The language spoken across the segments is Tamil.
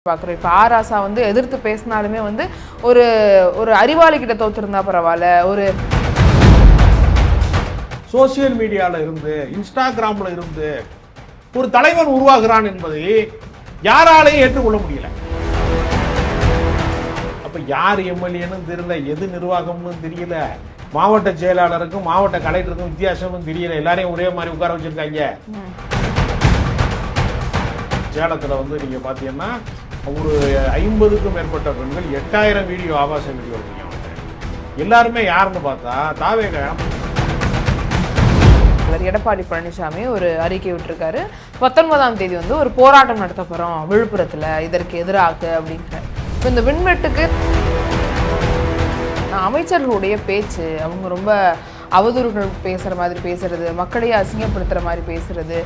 பார்க்குறோம். இப்போ ஆராசா வந்து எதிர்த்து பேசினாலுமே வந்து ஒரு ஒரு அறிவாளி கிட்ட தோத்துருந்தா பரவாயில்ல. ஒரு சோசியல் மீடியாவில் இருந்து இன்ஸ்டாகிராமில் இருந்து ஒரு தலைவன் உருவாகிறான் என்பதை யாராலையும் ஏற்றுக்கொள்ள முடியல. அப்ப யார் எம்எல்ஏன்னு தெரியல, எது நிர்வாகம்னு தெரியல, மாவட்ட செயலாளருக்கும் மாவட்ட கலெக்டருக்கும் வித்தியாசமும் தெரியல. எல்லாரையும் ஒரே மாதிரி உட்கார வச்சிருக்காங்க. சேலத்தில் வந்து நீங்க பாத்தீங்கன்னா ஒரு 50க்கும் மேற்பட்ட பெண்கள் 8000 வீடியோ ஆபாச வீடியோ எல்லாருமே யாருன்னு பார்த்தா தாவேக. எடப்பாடி பழனிசாமி ஒரு அறிக்கை விட்டுருக்காரு. 19ஆம் தேதி வந்து ஒரு போராட்டம் நடத்த போறோம் விழுப்புரத்துல இதற்கு எதிராக அப்படிங்கிற. இப்போ இந்த விண்வெட்டுக்கு அமைச்சர்களுடைய பேச்சு, அவங்க ரொம்ப அவதூறுகள் பேசுற மாதிரி பேசுறது, மக்களையே அசிங்கப்படுத்துற மாதிரி பேசுறது.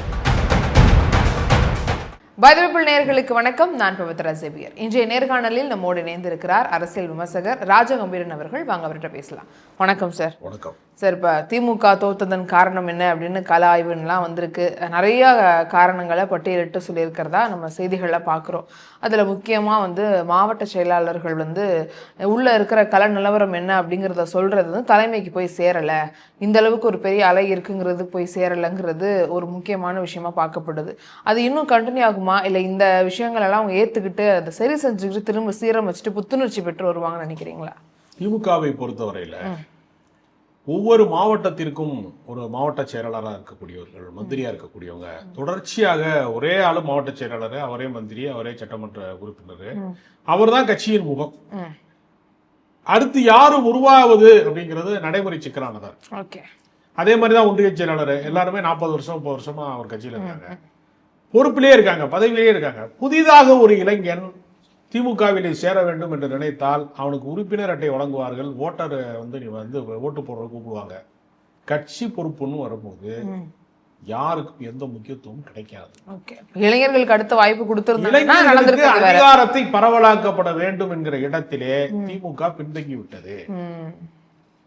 பைதவிப்பிள் நேயர்களுக்கு வணக்கம். நான் பவித்ரா சேவியர். இன்றைய நேர்காணலில் நம்மோடு இணைந்திருக்கிறார் அரசியல் விமர்சகர் ராஜகம்பீரன் அவர்கள். வாங்க அவர்கிட்ட பேசலாம். வணக்கம் சார். வணக்கம் சார். இப்போ திமுக தோத்ததன் காரணம் என்ன அப்படின்னு கள ஆய்வுலாம் வந்திருக்கு. நிறைய காரணங்களை பட்டியலிட்டு சொல்லியிருக்கிறதா நம்ம செய்திகளில் பார்க்குறோம். அதில் முக்கியமாக வந்து மாவட்ட செயலாளர்கள் வந்து உள்ளே இருக்கிற கள நிலவரம் என்ன அப்படிங்கிறத சொல்கிறது வந்து தலைமைக்கு போய் சேரலை, இந்த அளவுக்கு ஒரு பெரிய அலை இருக்குங்கிறது போய் சேரலைங்கிறது ஒரு முக்கியமான விஷயமா பார்க்கப்படுது. அது இன்னும் கண்டினியூ ஆகுமா, இல்லை இந்த விஷயங்கள் எல்லாம் அவங்க ஏற்றுக்கிட்டு அதை சரி செஞ்சுக்கிட்டு திரும்ப சீரமைச்சிட்டு புத்துணர்ச்சி பெற்று வருவாங்கன்னு நினைக்கிறீங்களா? திமுகவை பொறுத்தவரையில் ஒவ்வொரு மாவட்டத்திற்கும் ஒரு மாவட்ட செயலாளராக இருக்கக்கூடியவர்கள், மந்திரியாக இருக்கக்கூடியவங்க தொடர்ச்சியாக ஒரே ஆளு மாவட்ட செயலாளர், அவரே மந்திரி, அவரே சட்டமன்ற உறுப்பினர், அவர் தான் கட்சியின் முகம். அடுத்து யாரும் உருவாவது அப்படிங்கிறது நடைமுறை சிக்கலானதா. அதே மாதிரிதான் ஒன்றிய செயலாளர் எல்லாருமே 40 வருஷம் 30 வருஷமா அவர் கட்சியில் இருக்காங்க, பொறுப்பிலே இருக்காங்க, பதவியிலே இருக்காங்க. புதிதாக ஒரு இளைஞன் திமுகவில் சேர வேண்டும் என்று நினைத்தால் அவனுக்கு உறுப்பினர் அட்டை வழங்குவார்கள், ஓட்டர் வந்து நீ வந்து ஓட்டு போடுற கூப்பிடுவாங்க. கட்சி பொறுப்புன்னு வரும்போது யாருக்கும் எந்த முக்கியத்துவம் கிடைக்காது. இளைஞர்களுக்கு அடுத்த வாய்ப்பு கொடுத்திருந்தாங்க. அதிகாரத்தை பரவலாக்கப்பட வேண்டும் என்கிற இடத்திலே திமுக பின்தங்கி விட்டது.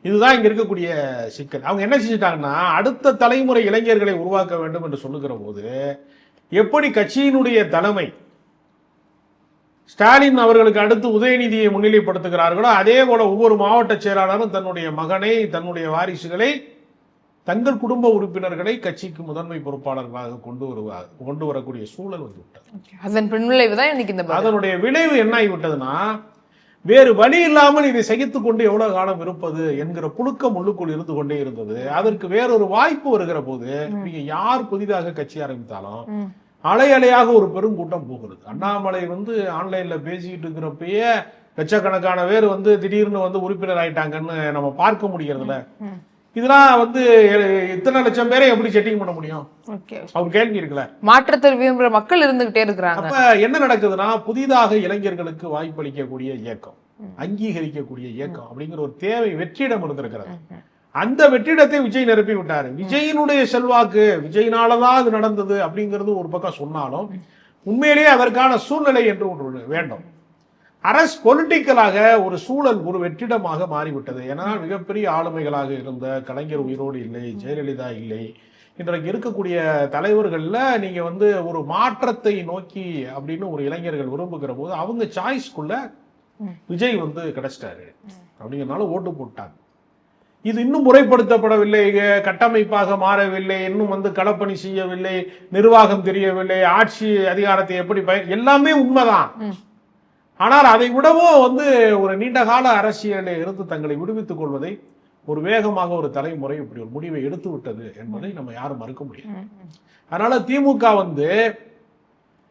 இதுதான் இங்க இருக்கக்கூடிய சிக்கல். அவங்க என்ன செஞ்சிட்டாங்கன்னா, அடுத்த தலைமுறை இளைஞர்களை உருவாக்க வேண்டும் என்று சொல்லுகிற போது எப்படி கட்சியினுடைய தலைமை ஸ்டாலின் அவர்களுக்கு அடுத்து உதயநிதியை முன்னிலைப்படுத்துகிறார்களோ அதே போல ஒவ்வொரு மாவட்ட செயலாளரும் தன்னுடைய மகனை, தன்னுடைய வாரிசுகளை, தங்கள் குடும்ப உறுப்பினர்களை கட்சிக்கு முதன்மை பொறுப்பாளர்களாக கொண்டு வரக்கூடிய சூழல் வந்து விட்டது. அதனுடைய விளைவு என்ன ஆகிவிட்டதுன்னா, வேறு வழி இல்லாமல் இதை சகித்துக் கொண்டு எவ்வளவு காலம் இருப்பது என்கிற புழுக்கம் உள்ளுக்குள் இருந்து கொண்டே இருந்தது. அதற்கு வேறொரு வாய்ப்பு வருகிற போது நீங்க யார் புதிதாக கட்சி ஆரம்பித்தாலும் அலை அலையாக ஒரு பெரும் கூட்டம் போகிறது. அண்ணாமலை வந்து ஆன்லைன்ல பேசிக்கிட்டு இருக்கிறப்பயே லட்சக்கணக்கான பேர் வந்து திடீர்னு வந்து உறுப்பினர் ஆயிட்டாங்கன்னு நம்ம பார்க்க முடியறதுல. இதெல்லாம் வந்து இத்தனை லட்சம் பேரை எப்படி செட்டிங் பண்ண முடியும்? அவர் கேள்வி இருக்குல்ல. மாற்றத்தை விரும்புகிற மக்கள் இருந்துகிட்டே இருக்கிறாங்க. அப்ப என்ன நடக்குதுன்னா, புதிதாக இளைஞர்களுக்கு வாய்ப்பளிக்கக்கூடிய இயக்கம், அங்கீகரிக்கக்கூடிய இயக்கம் அப்படிங்கிற ஒரு தேவை வெற்றிடம் இருந்திருக்கிறது. அந்த வெற்றிடத்தை விஜய் நிரப்பி விட்டாரு. விஜயினுடைய செல்வாக்கு, விஜயினாலதான் அது நடந்தது அப்படிங்கிறது ஒரு பக்கம் சொன்னாலும் உண்மையிலேயே அதற்கான சூழ்நிலை என்று ஒன்று வேண்டும். அரசு பொலிட்டிக்கலாக ஒரு சூழல் ஒரு வெற்றிடமாக மாறிவிட்டது. ஏன்னா மிகப்பெரிய ஆளுமைகளாக இருந்த கலைஞர் உயிரோடு இல்லை, ஜெயலலிதா இல்லை, இன்றைக்கு இருக்கக்கூடிய தலைவர்கள்ல நீங்க வந்து ஒரு மாற்றத்தை நோக்கி அப்படின்னு ஒரு இளைஞர்கள் விரும்புகிற போது அவங்க சாய்ஸ்க்குள்ள விஜய் வந்து கிடைச்சிட்டாரு அப்படிங்கிறதுனால ஓட்டு போட்டாங்க. இது இன்னும் முறைப்படுத்தப்படவில்லை, கட்டமைப்பாக மாறவில்லை, இன்னும் வந்து களப்பணி செய்யவில்லை, நிர்வாகம் தெரியவில்லை, ஆட்சி அதிகாரத்தை எப்படி எல்லாமே உண்மைதான். ஆனால் அதை விடவும் வந்து ஒரு நீண்ட கால அரசியலில் இருந்து தங்களை விடுவித்துக் கொள்வதை ஒரு வேகமாக ஒரு தலைமுறை இப்படி ஒரு முடிவை எடுத்து விட்டது என்பதை நம்ம யாரும் மறுக்க முடியாது. அதனால திமுக வந்து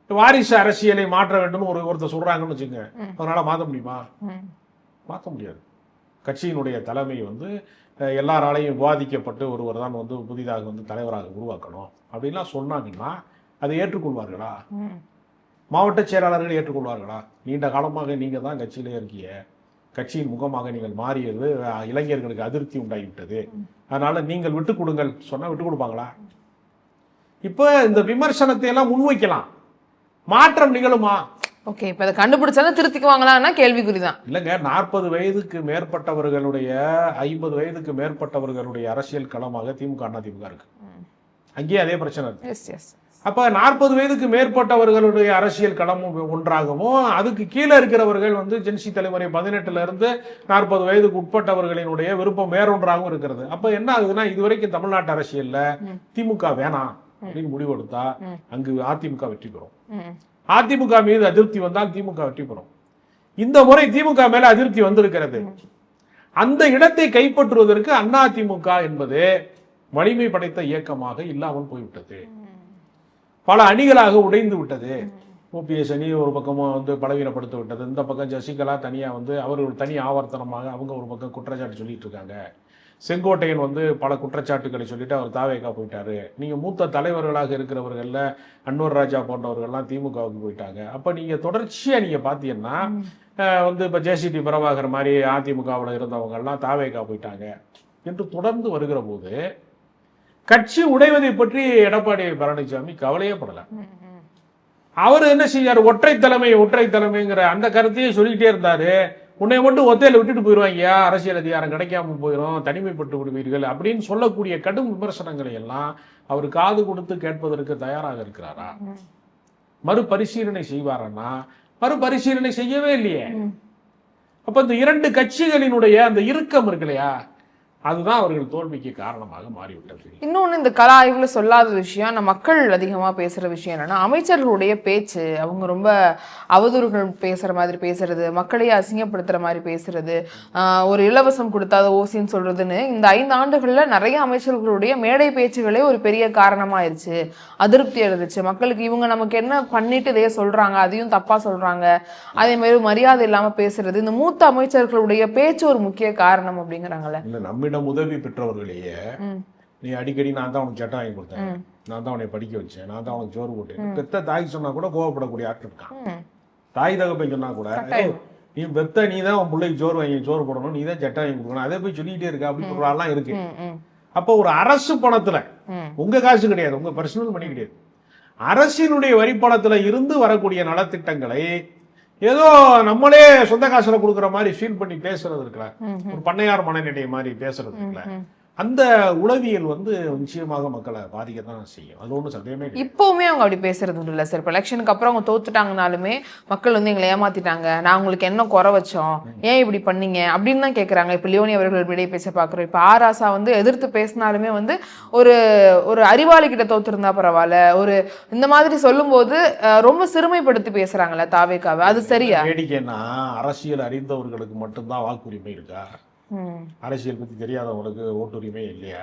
வாரிசு அரசியலை மாற்ற வேண்டும் ஒருத்தர் சொல்றாங்கன்னு வச்சுங்க, அதனால மாற்ற முடியுமா? மாற்ற முடியாது. கட்சியினுடைய தலைமை வந்து எல்லாராலையும் விவாதிக்கப்பட்டு ஒருவர் தான் வந்து புதிதாக வந்து தலைவராக உருவாக்கணும் அப்படின்லாம் சொன்னாங்கன்னா அதை ஏற்றுக்கொள்வார்களா? மாவட்ட செயலாளர்கள் ஏற்றுக்கொள்வார்களா? நீண்ட காலமாக நீங்க தான் கட்சியிலே இருக்கீங்க, கட்சியின் முகமாக நீங்கள் மாறியது இளைஞர்களுக்கு அதிருப்தி உண்டாகிவிட்டது, அதனால நீங்கள் விட்டுக் கொடுங்கள் சொன்னா விட்டுக் கொடுப்பாங்களா? இப்ப இந்த விமர்சனத்தை எல்லாம் முன்வைக்கலாம், மாற்றம் நிகழுமா? ஓகே, இப்ப அதை கண்டுபிடிச்சாலும் திருத்திக்குவாங்களான்னா கேள்விக்குறிதான். இல்லைங்க, 40 வயதுக்கு மேற்பட்டவர்களுடைய 50 வயதுக்கு மேற்பட்டவர்களுடைய அரசியல் களமாக திமுக அதிமுக இருக்கு. அங்கேயே அதே பிரச்சனை இருக்கு. அப்ப 40 வயதுக்கு மேற்பட்டவர்களுடைய அரசியல் களமும் ஒன்றாகவும், அதுக்கு கீழே இருக்கிறவர்கள் வந்து ஜென்சி தலைமுறை 18ல இருந்து 40 வயதுக்கு உட்பட்டவர்களினுடைய விருப்பம் வேறொன்றாகவும் இருக்கிறது. அப்ப என்ன ஆகுதுன்னா, இதுவரைக்கும் தமிழ்நாட்டு அரசியல்ல திமுக வேணாம் அப்படின்னு முடிவெடுத்தா அங்கு அதிமுக வெற்றி பெறும். அதிமுக மீது அதிருப்தி வந்தால் திமுக வெற்றி பெறும். இந்த முறை திமுக மேல அதிருப்தி வந்திருக்கிறது. அந்த இடத்தை கைப்பற்றுவதற்கு அதிமுக என்பது வலிமை படைத்த இயக்கமாக இல்லாமல் போய்விட்டது. பல அணிகளாக உடைந்து விட்டது. ஓபிஎஸ் அணி ஒரு பக்கமும் வந்து பலவீனப்படுத்த விட்டது. இந்த பக்கம் சசிகலா தனியா வந்து அவர் ஒரு தனி ஆவர்த்தனமாக அவங்க ஒரு பக்கம் குற்றச்சாட்டு சொல்லிட்டு இருக்காங்க. செங்கோட்டையன் வந்து பல குற்றச்சாட்டுகளை சொல்லிட்டு அவர் தாவேக்கா போயிட்டாரு. நீங்க மூத்த தலைவர்களாக இருக்கிறவர்கள்ல அன்வர் ராஜா போன்றவர்கள்லாம் திமுகவுக்கு போயிட்டாங்க. அப்ப நீங்க தொடர்ச்சியா நீங்க பாத்தீங்கன்னா வந்து இப்ப ஜேசிடி பிரபாகர் மாதிரி அதிமுகவில் இருந்தவங்க எல்லாம் தாவேக்கா போயிட்டாங்க என்று தொடர்ந்து வருகிற போது கட்சி உடைவதை பற்றி எடப்பாடி பழனிசாமி கவலையே படல. அவர் என்ன செய்யாரு, ஒற்றை தலைமைங்கிற அந்த கருத்தையே சொல்லிக்கிட்டே இருந்தாரு. உன்னை மட்டும் ஒத்தையில விட்டுட்டு போயிடுவாங்க, அரசியல் அதிகாரம் கிடைக்காம போயிடும், தனிமைப்பட்டு விடுவீர்கள் அப்படின்னு சொல்லக்கூடிய கடும் விமர்சனங்களை எல்லாம் அவர் காது கொடுத்து கேட்பதற்கு தயாராக இருக்கிறாரா? மறுபரிசீலனை செய்வாரன்னா மறுபரிசீலனை செய்யவே இல்லையே. அப்ப இந்த இரண்டு கட்சிகளினுடைய அந்த இறுக்கம் இருக்கு இல்லையா, அதுதான் அவர்கள் தோல்விக்கு காரணமாக மாறிவிட்டது. இன்னொன்னு இந்த கல ஆய்வுல சொல்லாத விஷயம், நம்ம மக்கள் அதிகமா பேசுற விஷயம் என்னன்னா, அமைச்சர்களுடைய பேச்சு அவங்க ரொம்ப அவதூறுகள் பேசுற மாதிரி பேசுறது, மக்களையே அசிங்கப்படுத்துற மாதிரி பேசுறது, ஒரு இலவசம் கொடுத்தாத ஓசின்னு சொல்றதுன்னு இந்த 5 ஆண்டுகள்ல நிறைய அமைச்சர்களுடைய மேடை பேச்சுகளே ஒரு பெரிய காரணமாயிருச்சு. அதிருப்தி எழுதுச்சு மக்களுக்கு. இவங்க நமக்கு என்ன பண்ணிட்டு இதையே சொல்றாங்க, அதையும் தப்பா சொல்றாங்க, அதே மாதிரி மரியாதை இல்லாம பேசுறது, இந்த மூத்த அமைச்சர்களுடைய பேச்சு ஒரு முக்கிய காரணம் அப்படிங்கிறாங்கல்ல. உதவி பெற்றவர்களையே நீ அடிக்கடி நான் தான் உனக்கு சட்டம் வாங்கி கொடுத்தேன், நான் தான் உன்னை படிக்க வச்சேன், நான் தான் உனக்கு சோறு போட்டேன், பெத்த தாய் சொன்னா கூட கோவப்படக்கூடிய ஆட்கள் இருக்கான். தாய் தகப்பை சொன்னா கூட நீ பெத்த நீ தான் உன் பிள்ளைக்கு சோறு போடணும், நீ தான் சட்டம் வாங்கி கொடுக்கணும், அதே போய் சொல்லிக்கிட்டே இருக்க அப்படின்னு சொல்றாலாம் இருக்கு. அப்போ ஒரு அரசு பணத்துல, உங்க காசு கிடையாது, உங்க பர்சனல் மணி கிடையாது, அரசினுடைய வரி பணத்துல இருந்து வரக்கூடிய நலத்திட்டங்களை ஏதோ நம்மளே சொந்த காசுல கொடுக்குற மாதிரி ஃபீல் பண்ணி பேசுறது இருக்குல்ல, ஒரு பண்ணையார் மனநிலை மாதிரி பேசுறது இருக்குல்ல, அந்த உளவியல் வந்து நிச்சயமாக மக்களை பாதிக்கத்தான் செய்யும். அது ஒன்றும் சந்தேகமே இல்லை. இப்பவுமே அவங்க அப்படி பேசுறது இல்லை சார். இப்போ எலெக்ஷனுக்கு அப்புறம் அவங்க தோத்துட்டாங்கனாலுமே மக்கள் வந்து எங்களை ஏமாத்திட்டாங்க, நான் உங்களுக்கு என்ன குறை வச்சோம், ஏன் இப்படி பண்ணீங்க அப்படின்னு தான் கேட்குறாங்க. இப்போ லியோனி அவர்கள் விடை பேச பார்க்குறோம். இப்போ ஆராசா வந்து எதிர்த்து பேசினாலுமே வந்து ஒரு ஒரு அறிவாளி கிட்ட தோத்துருந்தா பரவாயில்ல, ஒரு இந்த மாதிரி சொல்லும்போது ரொம்ப சிறுமைப்படுத்தி பேசுறாங்கல்ல தாவேக்காவை, அது சரியா? வேடிக்கைன்னா அரசியல் அறிந்தவர்களுக்கு மட்டும்தான் வாக்குரிமை இருக்கா? அரசியல் பத்தி தெரியாதவங்களுக்கு ஓட்டுரிமை இல்லையா?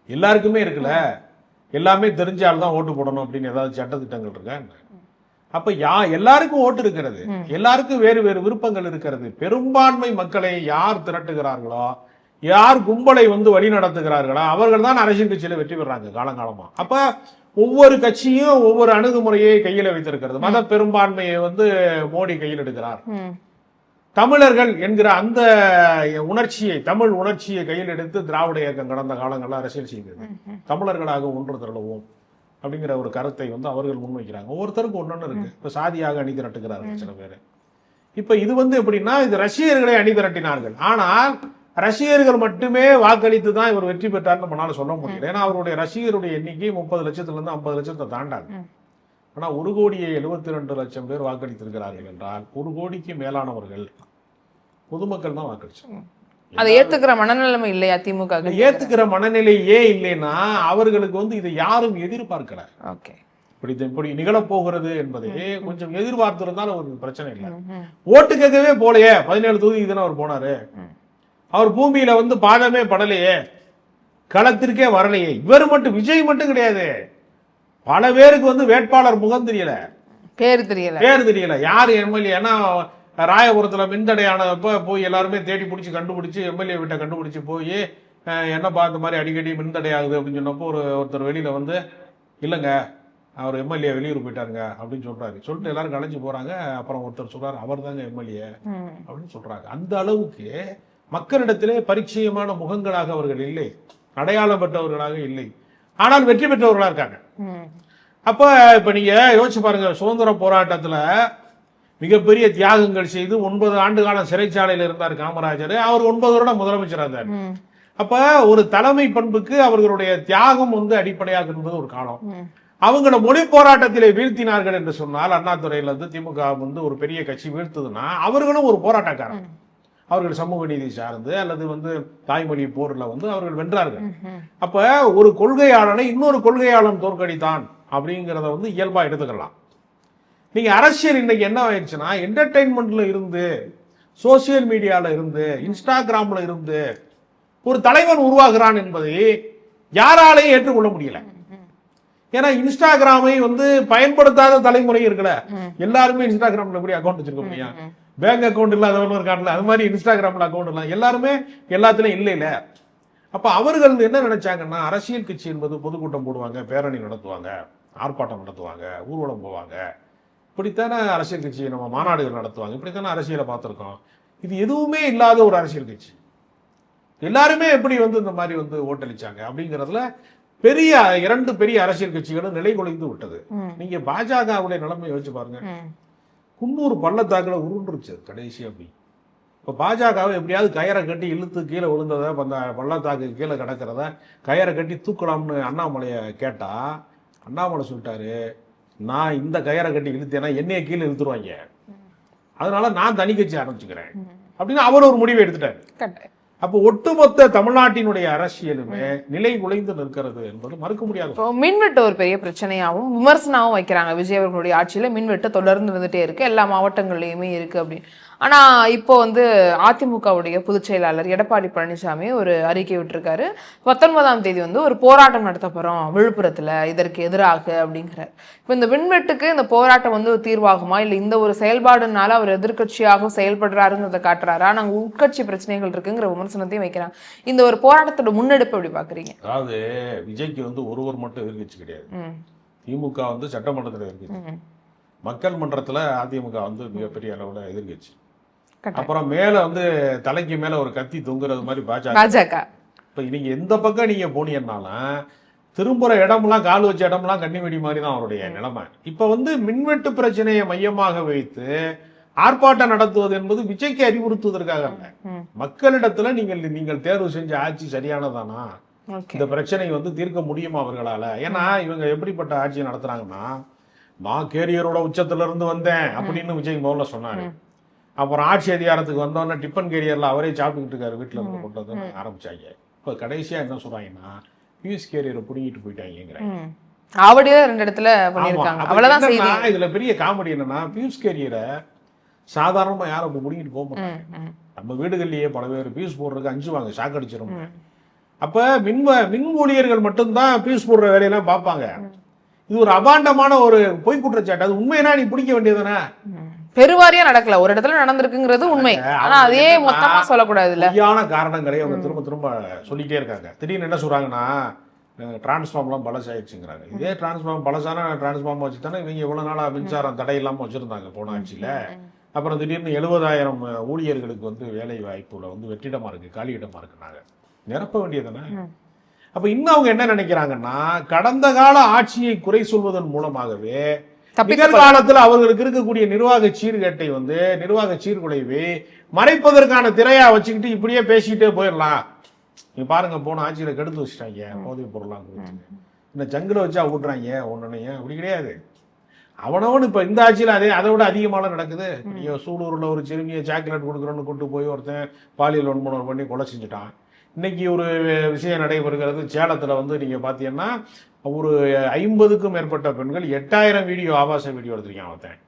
எல்லாருக்குமே இருக்குல்ல. எல்லாமே தெரிஞ்சால்தான் ஓட்டு போடணும் அப்படின்னு ஏதாவது சட்டத்திட்டங்கள் இருக்கா? அப்ப எல்லாருக்கும் ஓட்டு இருக்கிறது, எல்லாருக்கும் வேறு வேறு விருப்பங்கள் இருக்கிறது. பெரும்பான்மை மக்களை யார் திரட்டுகிறார்களோ, யார் கும்பலை வந்து வழி நடத்துகிறார்களோ அவர்கள் தான் அரசியல் கட்சியில வெற்றி பெறாங்க காலங்காலமா. அப்ப ஒவ்வொரு கட்சியும் ஒவ்வொரு அணுகுமுறையை கையில வைத்திருக்கிறது. மத பெரும்பான்மையை வந்து மோடி கையில் எடுக்கிறார். தமிழர்கள் என்கிற அந்த உணர்ச்சியை, தமிழ் உணர்ச்சியை கையில் எடுத்து திராவிட இயக்கம் கடந்த காலங்களில் அரசியல் செய்தது. தமிழர்களாக ஒன்று திரளுவோம் அப்படிங்கிற ஒரு கருத்தை வந்து அவர்கள் முன்வைக்கிறாங்க. ஒவ்வொருத்தருக்கும் ஒன்னொன்னு இருக்கு. இப்ப சாதியாக அணி திரட்டுகிறார்கள் சில பேர். இப்ப இது வந்து எப்படின்னா, இது ரஷ்யர்களை அணி திரட்டினார்கள். ஆனால் ரஷ்யர்கள் மட்டுமே வாக்களித்து தான் இவர் வெற்றி பெற்றார்னு நம்மளால சொல்ல முடியல. ஏன்னா அவருடைய ரசிகருடைய எண்ணிக்கை 30 லட்சத்துல இருந்து 50 லட்சத்தை தாண்டாது. ஆனா 1,72,00,000 பேர் வாக்களித்திருக்கிறார்கள் என்றால் 1 கோடிக்கு மேலானவர்கள் பொதுமக்கள் தான் வாக்களிச்சாங்க. அதை ஏத்துக்கிற மனநிலைமை இல்லையா திமுக? ஏத்துக்கிற மனநிலையே இல்லைன்னா அவர்களுக்கு வந்து இதை யாரும் எதிர்பார்க்கல. இப்படி நிகழப்போகிறது என்பதை கொஞ்சம் எதிர்பார்த்திருந்தாலும் ஒரு பிரச்சனை இல்லை. ஓட்டு கேட்கவே போலையே, 17 தொகுதி தானே அவர் போனாரு. அவர் பூமியில வந்து பாதமே படலையே, களத்திற்கே வரலையே. இவர் மட்டும், விஜய் மட்டும் கிடையாது, பல பேருக்கு வந்து வேட்பாளர் முகம் தெரியல, பேர் தெரியல, யாரு எம்எல்ஏ. ஏன்னா ராயபுரத்துல மின்தடையானப்ப போய் எல்லாருமே தேடி பிடிச்சி கண்டுபிடிச்சு எம்எல்ஏ வீட்டை கண்டுபிடிச்சு போய் என்னப்பா இந்த மாதிரி அடிக்கடி மின்தடை ஆகுது அப்படின்னு சொன்னப்போ ஒருத்தர் வெளியில வந்து இல்லைங்க அவர் எம்எல்ஏ வெளியூர் போயிட்டாருங்க அப்படின்னு சொல்றாரு. சொல்லிட்டு எல்லாரும் கலைஞ்சு போறாங்க. அப்புறம் ஒருத்தர் சொல்றாரு அவர் தாங்க எம்எல்ஏ அப்படின்னு சொல்றாங்க. அந்த அளவுக்கு மக்களிடத்திலே பரிச்சயமான முகங்களாக அவர்கள் இல்லை, அடையாளம் பெற்றவர்களாக இல்லை, ஆனால் வெற்றி பெற்றவர்களா இருக்காங்க. அப்ப இப்ப நீங்க யோசிச்சு பாருங்க, சுதந்திர போராட்டத்துல மிகப்பெரிய தியாகங்கள் செய்து 9 ஆண்டு காலம் சிறைச்சாலையில் இருந்தார் காமராஜர். அவர் 9 வருடம் முதலமைச்சராக இருந்தார். அப்ப ஒரு தலைமை பண்புக்கு அவர்களுடைய தியாகம் வந்து அடிப்படையாக இருந்தது ஒரு காலம். அவங்கள மொழி போராட்டத்திலே வீழ்த்தினார்கள் என்று சொன்னால், அண்ணாதுரையில இருந்து திமுக வந்து ஒரு பெரிய கட்சி வீழ்த்துதுன்னா அவர்களும் ஒரு போராட்டக்காரன். அவர்கள் சமூக நீதி சார்ந்து அல்லது வந்து தாய்மொழி போர்ல வந்து அவர்கள் வென்றார்கள். அப்ப ஒரு கொள்கையாளனை இன்னொரு கொள்கையாளன் தோற்கடித்தான் அப்படிங்கிறத வந்து இயல்பா எடுத்துக்கலாம். நீங்க அரசியல் இன்னைக்கு என்ன ஆயிடுச்சுன்னா, என்டர்டைன்மெண்ட்ல இருந்து, சோசியல் மீடியால இருந்து, இன்ஸ்டாகிராம்ல இருந்து ஒரு தலைவன் உருவாகிறான் என்பதை யாராலையும் ஏற்றுக்கொள்ள முடியல. ஏன்னா இன்ஸ்டாகிராமை வந்து பயன்படுத்தாத தலைமுறை இருக்கல. எல்லாருமே இன்ஸ்டாகிராம்ல எப்படி அக்கௌண்ட் வச்சிருக்க முடியும்? பேங்க் அக்கௌண்ட் இல்லாதவங்க இருக்காங்கல்ல, அது மாதிரி இன்ஸ்டாகிராம்ல அக்கௌண்ட் இல்லை, எல்லாருமே எல்லாத்துலயும் இல்ல. அப்ப அவர்கள் என்ன நினைச்சாங்கன்னா, அரசியல் கட்சி என்பது பொதுக்கூட்டம் போடுவாங்க, பேரணி நடத்துவாங்க, ஆர்ப்பாட்டம் நடத்துவாங்க, ஊர்வலம் போவாங்க, இப்படித்தானே அரசியல் கட்சி நம்ம மாநாடுகள் நடத்துவாங்க, இப்படித்தானே அரசியலை பார்த்திருக்கோம். இது எதுவுமே இல்லாத ஒரு அரசியல் கட்சி. எல்லாருமே எப்படி வந்து இந்த மாதிரி வந்து ஓட்டளிச்சாங்க அப்படிங்கிறதுல பெரிய 2 பெரிய அரசியல் கட்சிகளும் நிலை குலைந்து விட்டது. நீங்க பாஜகவுடைய நிலைமையை வச்சு பாருங்க. குன்னூர் பள்ளத்தாக்குல உருண்டுருச்சு கடைசி. அப்படி இப்ப பாஜகவை எப்படியாவது கயரை கட்டி இழுத்து கீழே விழுந்ததை, அந்த பள்ளத்தாக்கு கீழே கிடக்கிறத கயரை கட்டி தூக்கலாம்னு அண்ணாமலைய கேட்டா, அண்ணாமலை சொல்லிட்டாரு, நான் இந்த கயரை கட்டி இழுத்தேன்னா என்னைய கீழே இழுத்துருவாங்க, அதனால நான் தனி கட்சி ஆரம்பிச்சுக்கிறேன் அப்படின்னு அவர் ஒரு முடிவை எடுத்துட்டாரு. அப்போ ஒட்டுமொத்த தமிழ்நாட்டினுடைய அரசியலுமே நிலை குலைந்து நிற்கிறது என்பது மறுக்க முடியாது. மின்வெட்டு ஒரு பெரிய பிரச்சனையாகவும் விமர்சனமாகவும் வைக்கிறாங்க. விஜய் அவர்களுடைய ஆட்சியில மின்வெட்டு தொடர்ந்து இருந்துட்டே இருக்கு, எல்லா மாவட்டங்கள்லயுமே இருக்கு அப்படின்னு. ஆனா இப்போ வந்து அதிமுகவுடைய பொதுச் செயலாளர் எடப்பாடி பழனிசாமி ஒரு அறிக்கை விட்டிருக்காரு. 19ஆம் தேதி வந்து ஒரு போராட்டம் நடத்த போறோம் விழுப்புரத்துல இதற்கு எதிராக அப்படிங்கிறார். இப்போ இந்த மின்வெட்டுக்கு இந்த போராட்டம் வந்து ஒரு தீர்வாகுமா, இல்ல இந்த ஒரு செயல்பாடுனால அவர் எதிர்கட்சியாக செயல்படுறாருங்கிறத காட்டுறாரா, நாங்க உட்கட்சி பிரச்சனைகள் இருக்குங்கிற விமர்சனத்தையும் வைக்கிறாங்க. இந்த ஒரு போராட்டத்தோட முன்னெடுப்பு எப்படி பாக்குறீங்க? அதாவது விஜய்க்கு வந்து ஒருவர் மட்டும் எதிர்கட்சி கிடையாது. திமுக வந்து சட்டமன்றத்தில் எதிர்கட்சி, மக்கள் மன்றத்துல அதிமுக வந்து மிகப்பெரிய அளவுல எதிர்கட்சி. அப்புறம் மேல வந்து தலைக்கு மேல ஒரு கத்தி தொங்குறது மாதிரி பாஜக. இப்ப நீங்க எந்த பக்கம் நீங்க போனீங்கன்னாலும் திரும்புற இடம்லாம், கால் வச்ச இடம்லாம் கன்னிவெடி மாதிரி தான் அவருடைய நிலைமை. இப்ப வந்து மின்வெட்டு பிரச்சனையை மையமாக வைத்து ஆர்ப்பாட்டம் நடத்துவது என்பது விஜய்க்கு அறிவுறுத்துவதற்காக அல்ல. மக்களிடத்துல நீங்கள் தேர்வு செஞ்ச ஆட்சி சரியானதானா, இந்த பிரச்சனை வந்து தீர்க்க முடியுமா அவர்களால? ஏன்னா இவங்க எப்படிப்பட்ட ஆட்சியை நடத்துறாங்கன்னா, நான் கேரியரோட உச்சத்துல இருந்து வந்தேன் அப்படின்னு விஜய் முதல்ல சொன்னாரு. அப்புறம் ஆட்சி அதிகாரத்துக்கு வந்தோன்னா டிஃபன் கேரியர்ல அவரே சாப்பிட்டுக்கிட்டு இருக்காரு, வீட்டுல இருந்து கொண்டு வந்து ஆரம்பிச்சாங்க. இப்ப கடைசியா என்ன சொல்றாங்கன்னா, பியூஸ் கேரியரை புடிங்கிட்டு போயிட்டாங்கிறாங்க. ஆவடியா 2 இடத்துல பண்ணிருக்காங்க. அவ்வளவுதான் செய்தி. இதுல பெரிய காமெடி என்னன்னா, பியூஸ் கேரியரை சாதாரணமா யாரும் இப்ப புடிங்கிட்டு போக மாட்டாங்க. நம்ம வீடுகள்லயே பல பேர் பியூஸ் போடுறதுக்கு அஞ்சுவாங்க, ஷாக் அடிச்சிடும். அப்ப மின் ஊழியர்கள் மட்டும்தான் பியூஸ் போடுற வேலையெல்லாம் பார்ப்பாங்க. இது ஒரு அபாண்டமான ஒரு பொய் குற்றச்சாட்டு. அது உண்மையா நீ பிடிக்க வேண்டியதுதானே? பெருவாரியா நடக்கல, ஒரு இடத்துல நடந்திருக்குங்கிறது உண்மை. ஆனா அதே மொத்தமா சொல்லக்கூடாது. இல்ல பொய்யான காரணங்களை அவங்க திரும்ப திரும்ப சொல்லிட்டே இருக்காங்க. திடீர்னு என்ன சொல்றாங்கன்னா, டிரான்ஸ்ஃபார்ம்லாம் பழசாயிடுச்சுங்கிறாங்க. இதே டிரான்ஸ்ஃபார்ம் பழசான டிரான்ஸ்ஃபார்ம் வச்சு தானே இவங்க இவ்வளவு நாளா மின்சாரம் தடை இல்லாம வச்சிருந்தாங்க போன ஆட்சியில. அப்புறம் திடீர்னு 70,000 ஊழியர்களுக்கு வந்து வேலை வாய்ப்புல வந்து வெற்றிடமா இருக்கு, காலியிடமா இருக்குனாங்க. நிரப்ப வேண்டியதுதானே? அப்ப இன்னும் அவங்க என்ன நினைக்கிறாங்கன்னா, கடந்த கால ஆட்சியை குறை சொல்வதன் மூலமாகவே நிகழ்காலத்தில் அவர்களுக்கு இருக்கக்கூடிய நிர்வாக சீர்கேட்டை வந்து, நிர்வாக சீர்குலைவை மறைப்பதற்கான திரையா வச்சுக்கிட்டு இப்படியே பேசிக்கிட்டே போயிடலாம். நீங்க பாருங்க, போன ஆட்சியில கெடுத்து வச்சுட்டாங்க போதைப் பொருளாம் கொடுத்து, இந்த ஜங்குல வச்சா ஊட்டுறாங்க ஒன்னுனைய. அப்படி கிடையாது. அவனவன் இப்ப இந்த ஆட்சியில அதை விட அதிகமான நடக்குது. சூலூர்ல ஒரு சிறுமியை சாக்லேட் கொடுக்குறோன்னு கொண்டு போய் ஒருத்தன் பாலியல் வன்முறை பண்ணி கொலை செஞ்சுட்டான். இன்னைக்கு ஒரு விஷயம் நடைபெறுகிறது சேலத்துல வந்து, நீங்க பாத்தீங்கன்னா ஒரு 50க்கும் மேற்பட்ட பெண்கள் 8000 வீடியோ, ஆபாச வீடியோ எடுத்திருக்கான் ஒருத்தன்.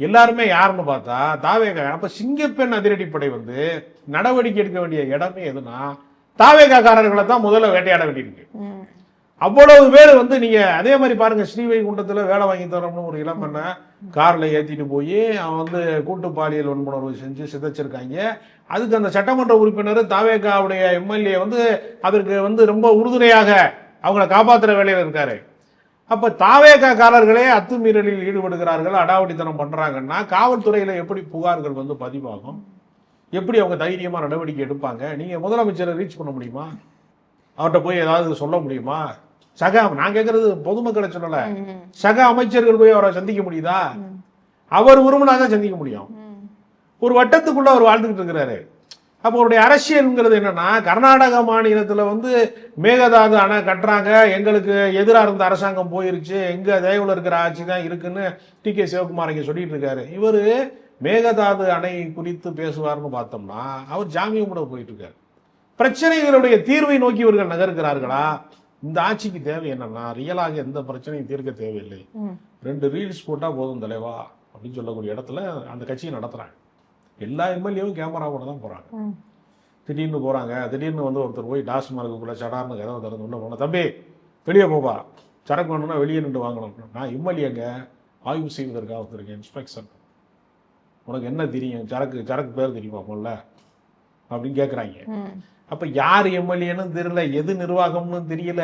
எல்லாருமே யாருன்னு பார்த்தா தாவேகா. அப்ப சிங்கப்பெண் அதிரடிப்படை வந்து நடவடிக்கை எடுக்க வேண்டிய இடமே எதுனா தாவேகாக்காரர்களை தான் முதல்ல வேட்டையாட வேண்டியிருக்கு. அவ்வளவு பேர் வந்து நீங்க அதே மாதிரி பாருங்க, ஸ்ரீவைகுண்டத்துல வேலை வாங்கி தரோம்னு ஒரு இளம்பெண்ண கார்ல ஏத்திட்டு போய் அவன் வந்து கூட்டு பாலியல் வன்முறை செஞ்சு சிதைச்சிருக்காங்க. அதுக்கு அந்த சட்டமன்ற உறுப்பினர் தாவேகாவுடைய எம்எல்ஏ வந்து அதற்கு வந்து ரொம்ப உறுதுணையாக அவங்களை காப்பாற்றுற வேலையில் இருக்காரு. அப்ப தாவேகாரர்களே அத்துமீறலில் ஈடுபடுகிறார்கள், அடாவடித்தனம் பண்றாங்கன்னா காவல்துறையில எப்படி புகார்கள் வந்து பதிவாகும்? எப்படி அவங்க தைரியமா நடவடிக்கை எடுப்பாங்க? நீங்க முதலமைச்சரை ரீச் பண்ண முடியுமா? அவர்கிட்ட போய் ஏதாவது சொல்ல முடியுமா? நான் கேட்கறது பொதுமக்களை சொல்லல, சக அமைச்சர்கள் போய் அவரை சந்திக்க முடியுதா? அவர் விரும்பினாதான் சந்திக்க முடியும். ஒரு வட்டத்துக்குள்ள அவர் வாழ்ந்துகிட்டு இருக்கிறாரு. அப்போ அவருடைய அரசியல்ங்கிறது என்னன்னா, கர்நாடக மாநிலத்துல வந்து மேகதாது அணை கட்டுறாங்க, எங்களுக்கு எதிராக இருந்த அரசாங்கம் போயிருச்சு, எங்க தயவுல இருக்கிற ஆட்சி தான் இருக்குன்னு டி.கே. சிவகுமார் இங்க சொல்லிட்டு இருக்காரு. இவரு மேகதாது அணை குறித்து பேசுவார்னு பார்த்தோம்னா அவர் ஜாமியம் கூட போயிட்டு இருக்காரு. பிரச்சனைகளுடைய தீர்வை நோக்கி இவர்கள் நகர்கிறார்களா? இந்த ஆட்சிக்கு தேவை என்னன்னா, ரியலாக எந்த பிரச்சனையும் தீர்க்க தேவையில்லை, 2 ரீல்ஸ் போட்டா போதும் தலைவா அப்படின்னு சொல்லக்கூடிய இடத்துல அந்த கட்சியை நடத்துறாங்க. எல்லா எம்எல்ஏவும் கேமராவோட தான் போறாங்க. திடீர்னு போறாங்க, திடீர்னு வந்து ஒருத்தர் போய் டாஸ்மார்க்குள்ள சடார்னு கதவை திறந்து உள்ள போன, தம்பி வெளியே போப்பா, சரக்கு வேணும்னா வெளியே நின்று வாங்கணும். நான் எம்எல்ஏங்க, ஆய்வு செய்வதற்காக வந்திருக்கேன், இன்ஸ்பெக்ஷன், உனக்கு என்ன தெரியும், சரக்கு பேர் தெரியுமா போல அப்படின்னு கேட்குறாங்க. அப்ப யார் எம்எல்ஏன்னு தெரியல, எது நிர்வாகம்னு தெரியல,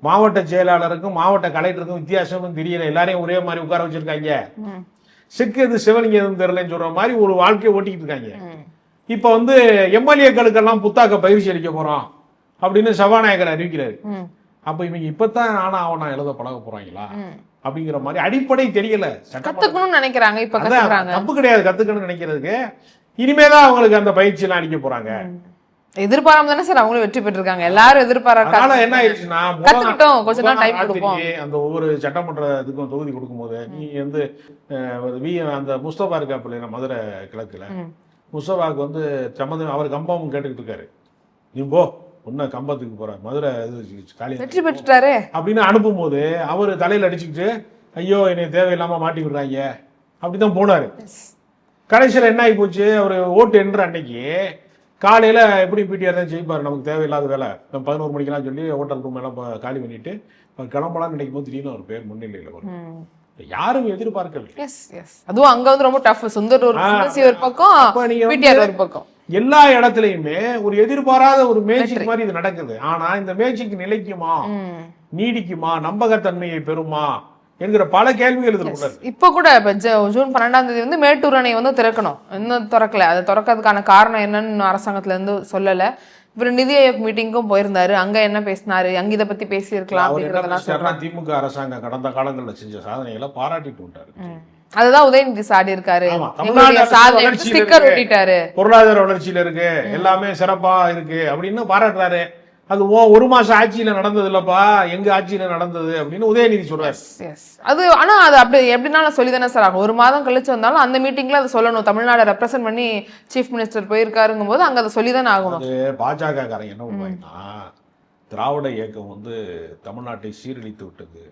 மாவட்ட செயலாளருக்கும் மாவட்ட கலெக்டருக்கும் வித்தியாசம்னு தெரியல, எல்லாரையும் ஒரே மாதிரி உட்கார வச்சிருக்காங்க. செக்கு எது சிவலிங்க எதுவும் தெரியலன்னு சொல்ற மாதிரி ஒரு வாழ்க்கையை ஓட்டிக்கிட்டு இருக்காங்க. இப்ப வந்து எம்எல்ஏக்களுக்கெல்லாம் புத்தாக்க பயிற்சி அளிக்க போறோம் அப்படின்னு சபாநாயகர் அறிவிக்கிறாரு. அப்ப இவங்க இப்பதான் ஆவணம் எழுத பழக போறாங்களா அப்படிங்கிற மாதிரி அடிப்படை தெரியல. கத்துக்கணும்னு நினைக்கிறாங்க, இப்ப கத்துக்கிறாங்க. தப்பு கிடையாது கத்துக்கணும்னு நினைக்கிறதுக்கு. இனிமேதான் அவங்களுக்கு அந்த பயிற்சி எல்லாம் அளிக்க போறாங்க. எதிர்பாராம தானே சார் அவங்களும் வெற்றி பெற்றிருக்காங்க. எல்லாரும் எதிர்பார்க்க என்ன ஆயிடுச்சுன்னா, கொஞ்ச நாள் டைம் கொடுப்போம். அந்த ஒவ்வொரு சட்டமன்ற இதுக்கும் தொகுதி கொடுக்கும் போது நீ வந்து அந்த முஸ்தபா இருக்கா மதுரை கிழக்குல, முஸ்தபாவுக்கு வந்து சம்மந்தம் அவர் கம்பம் கேட்டுக்கிட்டு இருக்காரு, நீ போ உன்ன கம்பத்துக்கு போற மதுரை வெற்றி பெற்றுட்டாரு அப்படின்னு அனுப்பும் போது அவரு தலையில அடிச்சுக்கிட்டு ஐயோ என்னை தேவையில்லாம மாட்டி விடுறாங்க அப்படிதான் போனாரு. கடைசியில என்ன ஆகி போச்சு, அவரு ஓட்டு என்ற அன்னைக்கு காலையில எப்படி பிடிஆர் தான் ஜெயிப்பாரு, நமக்கு தேவையில்லாத வேலை, 11 மணிக்கெல்லாம் சொல்லி ஹோட்டல் ரூம் எல்லாம் காலி பண்ணிட்டு கிளம்பலாம் நினைக்கும் போது திடீர்னு ஒரு பேர் முன்னிலையில் வரும். யாரும் எதிர்பார்க்கல. அதுவும் அங்க வந்து ரொம்ப டஃப். சுந்தர் ஒரு பக்கம், பிடிஆர் ஒரு பக்கம், எல்லா இடத்துலயுமே ஒரு எதிர்பாராத ஒரு மேஜிக் மாதிரி இது நடக்குது. ஆனா இந்த மேஜிக் நிலைக்குமா, நீடிக்குமா, நம்பகத்தன்மையை பெறுமா என்கிற பல கேள்விகள் இதுல. இப்ப கூட இப்ப ஜூன் 12ஆம் தேதி வந்து மேட்டூர் அணை வந்து திறக்கணும், இன்னும் திறக்கல. அதை திறக்கிறதுக்கான காரணம் என்னன்னு அரசாங்கத்துல இருந்து சொல்லல. இவர் நிதி ஆயோக் மீட்டிங்கும் போயிருந்தாரு, அங்க என்ன பேசினாரு, அங்க இதை பத்தி பேசியிருக்கலாம் அப்படிங்கறதெல்லாம் திமுக அரசாங்கம் கடந்த காலங்களில் செஞ்ச சாதனைகளை பாராட்டிட்டு விட்டாரு. அதுதான் உதயநிதி சாடி இருக்காரு, ஸ்டிக்கர் ஒட்டிட்டாரு, பொருளாதார வளர்ச்சியில இருக்கு, எல்லாமே சிறப்பா இருக்கு அப்படின்னு பாராட்டுறாரு. அது ஒரு மாசம் ஆட்சியில நடந்தது இல்லப்பா, எங்க ஆட்சியில நடந்தது அப்படின்னு உதயநிதி சொல்றாரு. அது ஆனா அது அப்படி எப்படினாலும் சொல்லிதானே சார் ஆகும். ஒரு மாதம் கழிச்சு வந்தாலும் அந்த மீட்டிங்ல அதை சொல்லணும். தமிழ்நாடு ரெப்ரசென்ட் பண்ணி சீஃப் மினிஸ்டர் போயிருக்காருங்கும் போது அங்க அதை சொல்லிதானே ஆகணும். அது பாஜக காரங்க என்ன பண்ணுவாங்கன்னா, திராவிட இயக்கம் வந்து தமிழ்நாட்டை சீரழித்து விட்டது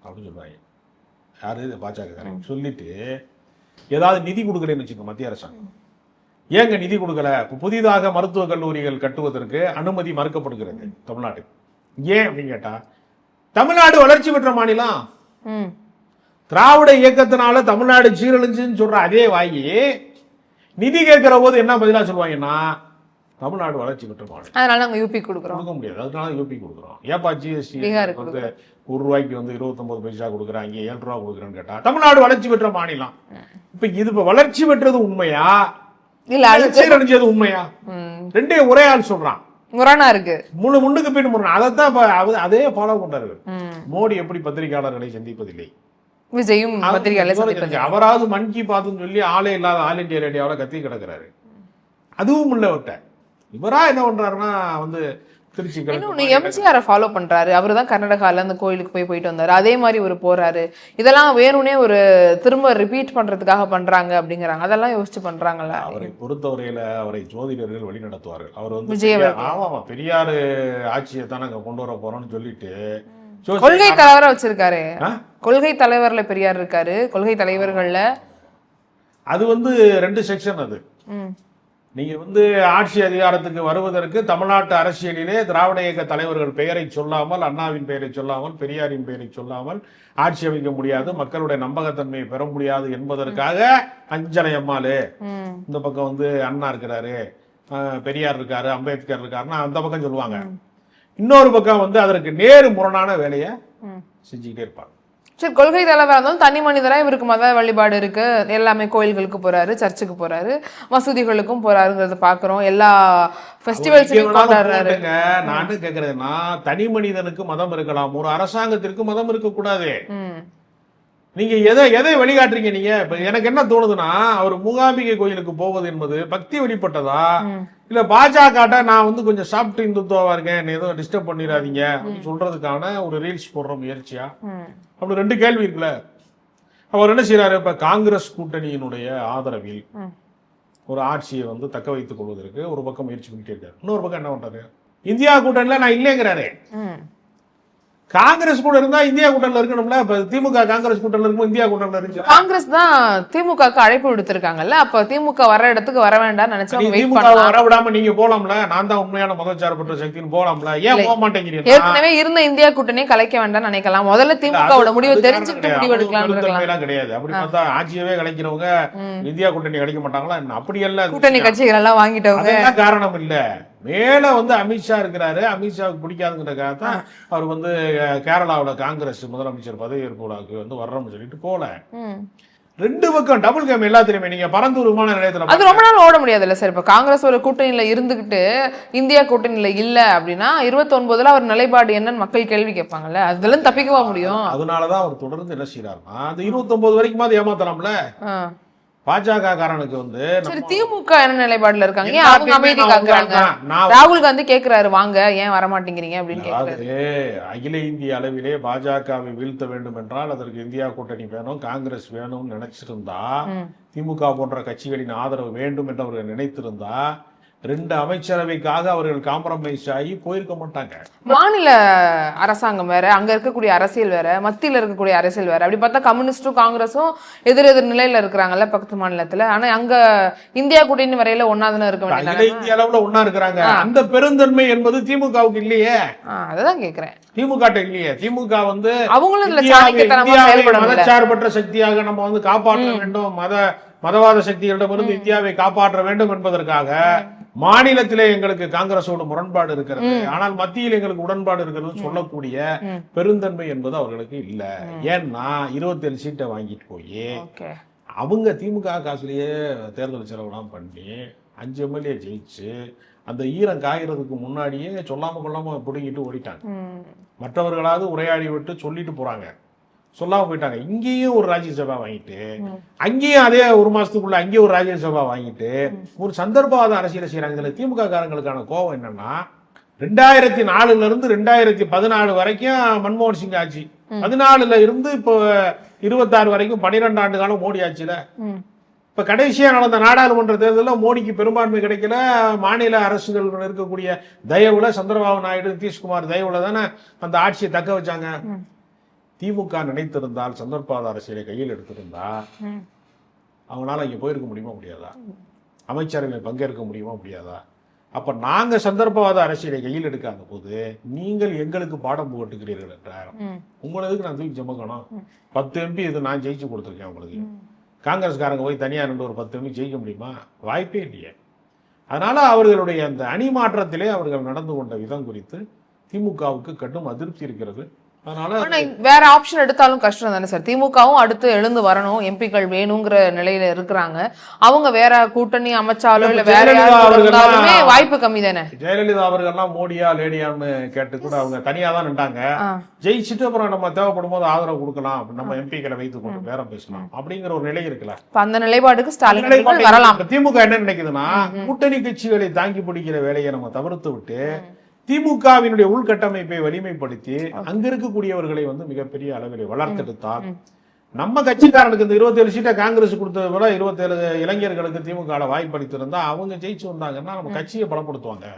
அப்படின்னு சொல்றாங்க. யாரு பாஜக காரங்க சொல்லிட்டு ஏதாவது நிதி கொடுக்கலன்னு வச்சுக்கோங்க மத்திய அரசாங்கம், ஏங்க நிதி கொடுக்கல, புதிதாக மருத்துவக் கல்லூரிகள் கட்டுவதற்கு அனுமதி மறுக்கப்படுகிறது தமிழ்நாடு, ஏன் அப்படின்னு கேட்டா, தமிழ்நாடு வளர்ச்சி பெற்ற மாநிலம், திராவிட இயக்கத்தினால தமிழ்நாடு சீரழிஞ்சுன்னு சொல்ற அதே வாயி நிதி கேட்கிற போது என்ன பதிலா சொல்லுவாங்கன்னா, தமிழ்நாடு வளர்ச்சி பெற்ற மாநிலம், அதனால நாங்க யூபி கொடுக்க முடியாது, அதனால யூபி கொடுக்குறோம். ஏப்பா ஜிஎஸ்டி வந்து ₹1 வந்து 29 பைசா கொடுக்குறாங்க, ₹7 கொடுக்குறேன்னு கேட்டா, தமிழ்நாடு வளர்ச்சி பெற்ற மாநிலம். இப்ப வளர்ச்சி பெற்றது உண்மையா இல்ல சீரழிஞ்சது உண்மையா? ரெண்டே ஒரே ஆள் சொல்றான், முரணா இருக்கு, முன்னுக்கு பின் முரணா. அதைத்தான் அதே ஃபாலோ பண்றாரு. மோடி எப்படி பத்திரிகையாளர்களை சந்திப்பதில்லை, விஜயும் பத்திரிகையாளர் அவராவது மன் கி பாத்னு சொல்லி ஆளே இல்லாத ஆல் இண்டியா ரேடியோவில் கத்தி கிடக்குறாரு. அதுவும் இல்ல விட்ட இவரா என்ன பண்றாருன்னா வந்து திருச்சி எம்ஜிஆர் ஃபாலோ பண்றாரு. அவரு தான் கர்நாடகால அந்த கோயிலுக்கு போயிட்டு வந்தாரு, அதே மாதிரி ஒரு போறாரு. இதெல்லாம் வேணும்னே ஒரு திரும்ப ரிப்பீட் பண்றதுக்காக பண்றாங்க அப்படிங்கிறாங்க. அதெல்லாம் யோசிச்சு பண்றாங்கல்ல. அவரை பொறுத்தவரையில அவரை ஜோதிடர்கள் வழி நடத்துவார்கள். அவர் வந்து ஆமா பெரியாரு ஆட்சியை தான் நாங்க கொண்டு வர போறோம்னு சொல்லிட்டு கொள்கை தலைவரா வச்சிருக்காரு. கொள்கை தலைவர்ல பெரியார் இருக்காரு, கொள்கை தலைவர்கள்ல அது வந்து 2 செக்ஷன். அது நீங்க வந்து ஆட்சி அதிகாரத்துக்கு வருவதற்கு தமிழ்நாட்டு அரசியலிலே திராவிட இயக்க தலைவர்கள் பெயரை சொல்லாமல், அண்ணாவின் பெயரை சொல்லாமல், பெரியாரின் பெயரை சொல்லாமல் ஆட்சி அமைக்க முடியாது, மக்களுடைய நம்பகத்தன்மையை பெற முடியாது என்பதற்காக அஞ்சலை அம்மாளு, இந்த பக்கம் வந்து அண்ணா இருக்கிறாரு, பெரியார் இருக்காரு, அம்பேத்கர் இருக்காருன்னா அந்த பக்கம் சொல்லுவாங்க. இன்னொரு பக்கம் வந்து அதற்கு நேரு முரணான வேலையை செஞ்சுக்கிட்டே இருப்பாங்க. சரி, கொள்கை தலைவராக இருந்தாலும் தனி மனிதரா இவருக்கு மத வழிபாடு இருக்கு, எல்லாமே கோயில்களுக்கு போறாரு, சர்ச்சுக்கு போறாரு, மசூதிகளுக்கும் போறாருங்கிறத பாக்குறோம். எல்லா ஃபெஸ்டிவல்ஸையும் கொண்டாடுறாரு. நான் கேக்குறேன்னா, தனி மனிதனுக்கு மதம் இருக்கலாம், ஒரு அரசாங்கத்திற்கு மதம் இருக்கக்கூடாது. நீங்க எதை வெளிக்காட்டுறீங்க நீங்க? இப்ப எனக்கு என்ன தோணுதுன்னா, அவர் மூகாம்பிகை கோயிலுக்கு போவது என்பது பக்தி வெளிப்பட்டதா, இல்ல பாஜக நான் வந்து கொஞ்சம் சாப்பிட்டு இந்துத்துவா இருக்கேன், என்ன எதுவும் டிஸ்டர்ப் பண்ணிடாதீங்க அப்படின்னு சொல்றதுக்கான ஒரு ரீல்ஸ் போடுற முயற்சியா? அப்படி ரெண்டு கேள்வி இருக்குல்ல. அவர் என்ன செய்யறாரு? இப்ப காங்கிரஸ் கூட்டணியினுடைய ஆதரவில் ஒரு ஆட்சியை வந்து தக்க வைத்துக் கொள்வதற்கு ஒரு பக்கம் முயற்சி பண்ணிட்டே இருக்காரு. இன்னொரு பக்கம் என்ன பண்றாரு? இந்தியா கூட்டணியில நான் இல்லைங்கிறாரு. காங்கிரஸ் கூட இருந்தா இந்தியா கூட்டணியில இருக்கணும்ல. இப்ப திமுக காங்கிரஸ் கூட்டணியில இருக்கும், இந்தியா கூட்டணியில இருக்கு. காங்கிரஸ் தான் திமுகக்கு அழைப்பு விடுத்திருக்காங்கல்ல, அப்ப திமுக வர இடத்துக்கு வர வேண்டாம் நினைச்சா திமுக வர விடாம நீங்க போலாம்ல. நான் தான் உண்மையான மதச்சார்பற்ற சக்தின்னு போலாம்ல. ஏன் போக மாட்டேங்கிறீங்க? ஏற்கனவே இருந்த இந்தியா கூட்டணியை கலைக்க வேண்டாம் நினைக்கலாம். முதல்ல திமுகவோட முடிவை தெரிஞ்சுக்கிட்டு முடிவு எடுக்கலாம் கிடையாது. அப்படி பார்த்தா ஆட்சியவே கலைக்கிறவங்க இந்தியா கூட்டணி கலைக்க மாட்டாங்களா? அப்படி எல்லாம் கூட்டணி கட்சிகள் எல்லாம் வாங்கிட்டவங்க காரணம் இல்ல. மேல வந்து அமித்ஷா இருக்கிறாரு. அமித்ஷாவுக்கு பிடிக்காதுங்கிறதுக்காக தான் அவர் வந்து கேரளாவோட காங்கிரஸ் முதலமைச்சர் பதவியேற்பு விழாவுக்கு வந்து வர்றோம்னு சொல்லிட்டு போல. ரெண்டு பக்கம் டபுள் கேம் எல்லாத்துலயுமே. நீங்க பரந்தூர் விமான நிலையத்துல அது ரொம்ப நாள் ஓட முடியாதுல்ல சார். இப்ப காங்கிரஸ் ஒரு கூட்டணியில இருந்துகிட்டு இந்தியா கூட்டணியில இல்ல அப்படின்னா 29ல அவர் நிலைப்பாடு என்னன்னு மக்கள் கேள்வி கேட்பாங்கல்ல, அதுல தப்பிக்கவா முடியும்? அதனாலதான் அவர் தொடர்ந்து என்ன செய்யறாருன்னா, அந்த 29 வரைக்கும் ஏமாத்தலாம்ல. பாஜக காரனுக்கு வந்து சரி, திமுக என்ன நிலைப்பாடுல இருக்காங்க? ஏன் அவங்க அமைதி காக்குறாங்க? ராகுல் காந்தி கேக்குறாரு, வாங்க ஏன் வர மாட்டேங்கிறீங்க அப்படின்னு கேக்குறாரு. அகில இந்திய அளவிலே பாஜகவை வீழ்த்த வேண்டும் என்றால் அதற்கு இந்தியா கூட்டணி வேணும், காங்கிரஸ் வேணும்னு நினைச்சிருந்தா, திமுக போன்ற கட்சிகளின் ஆதரவு வேண்டும் என்று அவர்கள் நினைத்திருந்தா 2 அமைச்சரவைக்காக அவர்கள் காம்ப்ரமைஸ் ஆகி போயிருக்க மாட்டாங்க. மாநில அரசாங்கம் வேற, அங்க இருக்கக்கூடிய அரசியல் வேற, மத்தியில இருக்கக்கூடிய அரசியல் வேற. அப்படி பார்த்தா கம்யூனிஸ்டும் காங்கிரஸும் எதிர் நிலையில இருக்கிறாங்கல்ல பக்கத்து மாநிலத்துல. ஆனா அங்க இந்தியா கூட்டணி வரையில ஒன்னாதானே இருக்க வேண்டியது. இந்திய அளவுல ஒன்னா இருக்கிறாங்க. அந்த பெருந்தன்மை என்பது திமுகவுக்கு இல்லையே. அதுதான் கேக்குறேன். திமுக இல்லையே. திமுக வந்து அவங்களும் மதச்சார்பற்ற சக்தியாக நம்ம வந்து காப்பாற்ற வேண்டும், மதவாத சக்திகளிடமிருந்து இந்தியாவை காப்பாற்ற வேண்டும் என்பதற்காக மாநிலத்திலே எங்களுக்கு காங்கிரஸோட முரண்பாடு இருக்கிறது, ஆனால் மத்தியில் எங்களுக்கு உடன்பாடு இருக்கிறது சொல்லக்கூடிய பெருந்தன்மை என்பது அவர்களுக்கு இல்ல. ஏன்னா 27 சீட்டை வாங்கிட்டு போய் அவங்க திமுக காசுலயே தேர்தல் செலவுலாம் பண்ணி 5 எம்எல்ஏ ஜெயிச்சு அந்த ஈரம் காய்கிறதுக்கு முன்னாடியே சொல்லாம கொள்ளாம பிடுங்கிட்டு ஓடிட்டாங்க. மற்றவர்களாவது உரையாடி விட்டு சொல்லிட்டு போறாங்க, சொல்லாம போயிட்டாங்க. இங்கேயும் ஒரு ராஜ்யசபா வாங்கிட்டு, அங்கேயும் அதே ஒரு மாசத்துக்குள்ள அங்கேயும் ஒரு ராஜ்யசபா வாங்கிட்டு ஒரு சந்தர்ப்பவாத அரசியலை செய்யறாங்க. திமுக காரங்களுக்கான கோபம் என்னன்னா, 2004ல இருந்து 2014 வரைக்கும் மன்மோகன் சிங் ஆட்சி, 14ல இருந்து இப்போ 26 வரைக்கும் 12 ஆண்டு காலம் மோடி ஆட்சியில. இப்ப கடைசியா நடந்த நாடாளுமன்ற தேர்தலில் மோடிக்கு பெரும்பான்மை கிடைக்கல. மாநில அரசுகள் இருக்கக்கூடிய தயவுல, சந்திரபாபு நாயுடு நிதிஷ்குமார் தயவுல தானே அந்த ஆட்சியை தக்க வச்சாங்க. திமுக நினைத்திருந்தால், சந்தர்ப்பவாத அரசியலை கையில் எடுத்திருந்தா அவங்களால இங்க போயிருக்க முடியுமா முடியாதா? அமைச்சரவையில் பங்கேற்க முடியுமா முடியாதா? அப்ப நாங்க சந்தர்ப்பவாத அரசியலை கையில் எடுக்காத போது நீங்கள் எங்களுக்கு பாடம் புகட்டுகிறீர்கள் என்றார். உங்களுக்கு நான் தூக்கி ஜமக்கணும். 10 MP இது நான் ஜெயிச்சு கொடுத்துருக்கேன் உங்களுக்கு. காங்கிரஸ்காரங்க போய் தனியா 2 ஒரு 10 MP ஜெயிக்க முடியுமா? வாய்ப்பே இல்லையே. அதனால அவர்களுடைய அந்த அணி மாற்றத்திலே அவர்கள் நடந்து கொண்ட விதம் குறித்து திமுகவுக்கு கடும் அதிருப்தி இருக்கிறது. வேற ஆப்ஷன் எடுத்தாலும் கஷ்டம் தானே சார். திமுகவும் அடுத்து எழுந்து வரணும், எம்பிக்கள் வேணுங்கிற நிலையில இருக்கிறாங்க. அவங்க வேற கூட்டணி அமைச்சாலும் இல்ல வேற யாருமே வாய்ப்பு கம்மி தானே. ஜெயலலிதா அவர்கள்லாம் மோடியா லேடியான்னு கேட்டு கூட அவங்க தனியா தான் நின்றாங்க. ஜெயிச்சுட்டு அப்புறம் நம்ம தேவைப்படும் போது ஆதரவு கொடுக்கலாம், நம்ம எம்பிக்களை வைத்துக் கொண்டு வேற பேசலாம் அப்படிங்கிற ஒரு நிலை இருக்குல்ல. அந்த நிலைப்பாடுக்கு ஸ்டாலின் வரலாம். திமுக என்ன நினைக்குதுன்னா, கூட்டணி கட்சிகளை தாங்கி பிடிக்கிற வேலையை நம்ம தவிர்த்து விட்டு திமுகவினுடைய உள்கட்டமைப்பை வலிமைப்படுத்தி அங்க இருக்கக்கூடியவர்களை வந்து மிகப்பெரிய அளவில் வளர்த்தெடுத்தால், நம்ம கட்சிக்காரனுக்கு இந்த 27 சீட்டை காங்கிரஸ் கொடுத்தது போல 27 இளைஞர்களுக்கு திமுக வாய்ப்பளித்திருந்தா அவங்க ஜெயிச்சு வந்தாங்கன்னா நம்ம கட்சியை பலப்படுத்துவாங்க.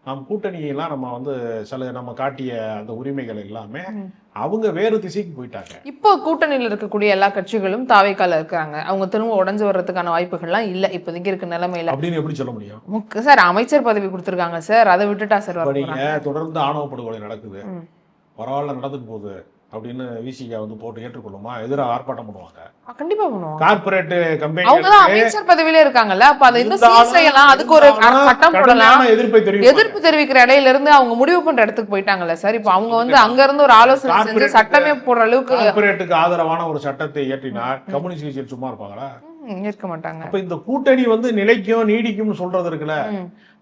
நம்ம கூட்டணியெல்லாம் நம்ம வந்து நம்ம காட்டிய அந்த உரிமைகள் எல்லாமே அவங்க வேறு திசைக்கு போயிட்டாங்க. இப்போ கூட்டணியில் இருக்கக்கூடிய எல்லா கட்சிகளும் தாவேக்கால இருக்காங்க. அவங்க திரும்ப உடஞ்சு வர்றதுக்கான வாய்ப்புகள்லாம் இல்ல இப்போதைக்கு இருக்க நிலைமையில. அப்படின்னு எப்படி சொல்ல முடியும் சார்? அமைச்சர் பதவி கொடுத்துருக்காங்க சார், அதை விட்டுட்டா சார் தொடர்ந்து ஆணவ படுகொலை நடக்குது, பரவாயில்ல நடந்துட்டு போகுது அப்படின்னு விசிகா வந்து போட்டு ஏற்றுக்கொள்ளுமா? எதிராக ஆர்ப்பாட்டம் பண்ணுவாங்க. கண்டிப்பா பண்ணுவாங்க. கார்ப்பரேட் கம்பெனி அவங்க தான் அமைச்சர் பதவியிலே இருக்காங்கல்ல, அப்ப அதை இன்னும் சீர் செய்யலாம், அதுக்கு ஒரு சட்டம் போடலாம். எதிர்ப்பு தெரிவிக்கிற இடையில இருந்து அவங்க முடிவு பண்ற இடத்துக்கு போயிட்டாங்கல்ல சார். இப்ப அவங்க வந்து அங்க இருந்து ஒரு ஆலோசனை செஞ்சு சட்டமே போடுற அளவுக்கு கார்ப்பரேட்டுக்கு ஆதரவான ஒரு சட்டத்தை ஏற்றினார் கம்யூனிஸ்ட் கட்சியில் சும்மா இருப்பாங்களா? இருக்க மாட்டாங்க. அப்ப இந்த கூட்டணி வந்து நிலைக்கும் நீடிக்கும் சொல்றது இருக்குல்ல,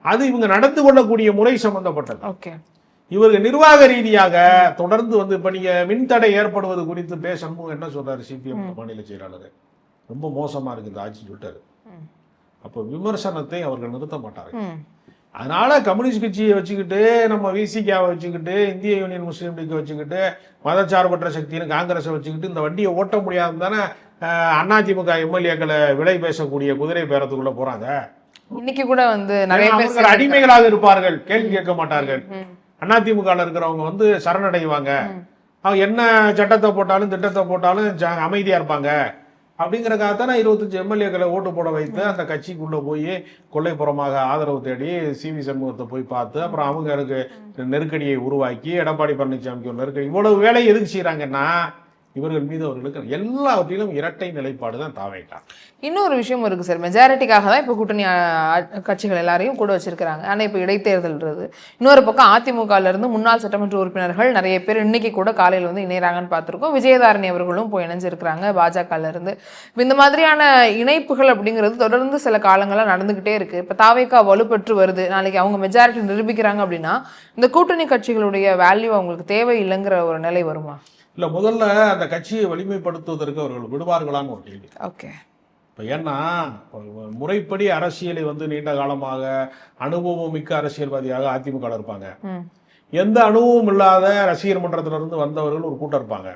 அது இவங்க நடந்து கொள்ளக்கூடிய முறை சம்பந்தப்பட்டது. ஓகே, இவர்கள் நிர்வாக ரீதியாக தொடர்ந்து வந்து இப்ப நீங்க மின்தடை ஏற்படுவது குறித்து சண்முகம் என்ன சொல்றாரு, சிபிஎம் மாநில செயலாளர், ரொம்ப மோசமா இருக்கு இந்த ஆட்சி சொல்லிட்டாரு. அப்போ விமர்சனத்தை அவர்கள் நிறுத்த மாட்டார்கள். அதனால கம்யூனிஸ்ட் கட்சியை வச்சுக்கிட்டு, நம்ம விசிகாவை வச்சுக்கிட்டு, இந்திய யூனியன் முஸ்லீம் லீக்கை வச்சுக்கிட்டு, மதச்சார்பற்ற சக்தின்னு காங்கிரஸை வச்சுக்கிட்டு இந்த வண்டியை ஓட்ட முடியாது தானே அதிமுக எம்எல்ஏக்களை விலை பேசக்கூடிய குதிரை பேரத்துக்குள்ள போறாங்க. இன்னைக்கு கூட வந்து நிறைய பேர் அடிமைகளாக இருப்பார்கள், கேள்வி கேட்க மாட்டார்கள். அதிமுக இருக்கிறவங்க வந்து சரணடைவாங்க, அவங்க என்ன சட்டத்தை போட்டாலும் திட்டத்தை போட்டாலும் அமைதியா இருப்பாங்க. அப்படிங்கிறக்காகத்தானே 25 எம்எல்ஏக்களை ஓட்டு போட வைத்து அந்த கட்சிக்குள்ள போய் கொல்லைப்புறமாக ஆதரவு தேடி சிவி சண்முகத்தை போய் பார்த்து அப்புறம் அவங்களுக்கு நெருக்கடியை உருவாக்கி எடப்பாடி பழனிசாமிக்கு ஒரு நெருக்கடி. இவ்வளவு வேலை எதுக்கு செய்யறாங்கன்னா இவர்கள் மீது அவர்களுக்கு எல்லாவற்றிலும் இரட்டை நிலைப்பாடு தான் தாவேக்கா. இன்னொரு விஷயம் இருக்கு சார், மெஜாரிட்டிக்காக தான் இப்போ கூட்டணி கட்சிகள் எல்லாரையும் கூட வச்சிருக்கிறாங்க. ஆனால் இப்போ இடைத்தேர்தல்ன்றது இன்னொரு பக்கம் அதிமுகல இருந்து முன்னாள் சட்டமன்ற உறுப்பினர்கள் நிறைய பேர் இன்னைக்கு கூட காலையில் வந்து இணைகிறாங்கன்னு பார்த்துருக்கோம். விஜயதாரணி அவர்களும் போய் இணைஞ்சிருக்கிறாங்க பாஜகல இருந்து. இந்த மாதிரியான இணைப்புகள் அப்படிங்கிறது தொடர்ந்து சில காலங்களாக நடந்துகிட்டே இருக்கு. இப்போ தாவேக்கா வலுப்பெற்று வருது, நாளைக்கு அவங்க மெஜாரிட்டி நிரூபிக்கிறாங்க அப்படின்னா இந்த கூட்டணி கட்சிகளுடைய வேல்யூ அவங்களுக்கு தேவையில்லைங்கிற ஒரு நிலை வருமா? இல்ல, முதல்ல அந்த கட்சியை வலிமைப்படுத்துவதற்கு அவர்கள் விடுவார்களான்னு ஒரு கேள்வி. ஓகே. இப்போ ஏன்னா முறைப்படி அரசியலை வந்து நீண்ட காலமாக அனுபவம் மிக்க அரசியல்வாதியாக அதிமுக இருப்பாங்க. எந்த அனுபவம் இல்லாத ரசிகர் மன்றத்துல இருந்து வந்தவர்கள் ஒரு கூட்டம் இருப்பாங்க.